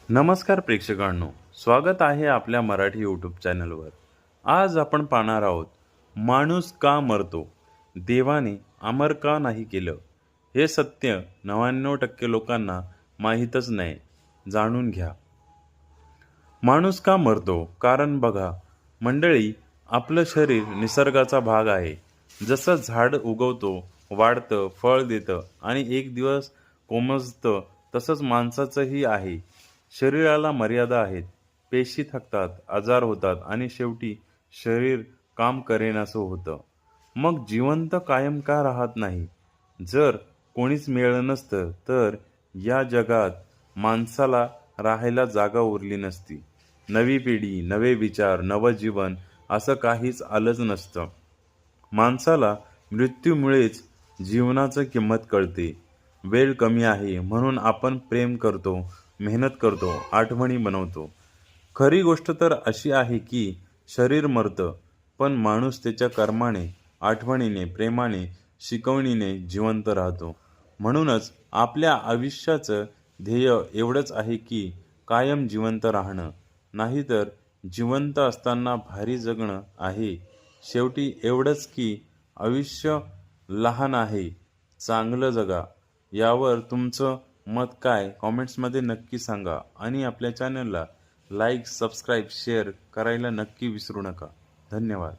नमस्कार प्रेक्षकांनो, स्वागत आहे आपल्या मराठी यूट्यूब चॅनलवर. आज आपण पाहणार आहोत, माणूस का मरतो, देवाने अमर का नाही केलं. हे सत्य 99% लोकांना माहीतच नाही. जाणून घ्या. माणूस का मरतो? कारण बघा मंडळी, आपलं शरीर निसर्गाचा भाग आहे. जसं झाड उगवतो, वाढतं, फळ देतं आणि एक दिवस कोमेजतं, तसंच माणसाचंही आहे. शरीराला मर्यादा आहेत. पेशी थकतात, आजार होतात आणि शेवटी शरीर काम करेनासं होतं. मग जिवंत कायम का राहत नाही? जर कोणीच मिळालं नसतं तर या जगात माणसाला राहायला जागा उरली नसती. नवी पिढी, नवे विचार, नवं जीवन असं काहीच आलंच नसतं. माणसाला मृत्यूमुळेच जीवनाचं किंमत कळते. वेळ कमी आहे म्हणून आपण प्रेम करतो, मेहनत करतो, आठवणी बनवतो. खरी गोष्ट तर अशी आहे की शरीर मरतं, पण माणूस त्याच्या कर्माने, आठवणीने, प्रेमाने, शिकवणीने जिवंत राहतो. म्हणूनच आपल्या आयुष्याचं ध्येय एवढंच आहे की कायम जिवंत राहणं, नाहीतर जिवंत असताना भारी जगणं आहे. शेवटी एवढंच की आयुष्य लहान आहे, चांगलं जगा. यावर तुमचं मत काय कॉमेंट्समध्ये नक्की सांगा आणि आपल्या चॅनलला लाईक, सबस्क्राईब, शेअर करायला नक्की विसरू नका. धन्यवाद.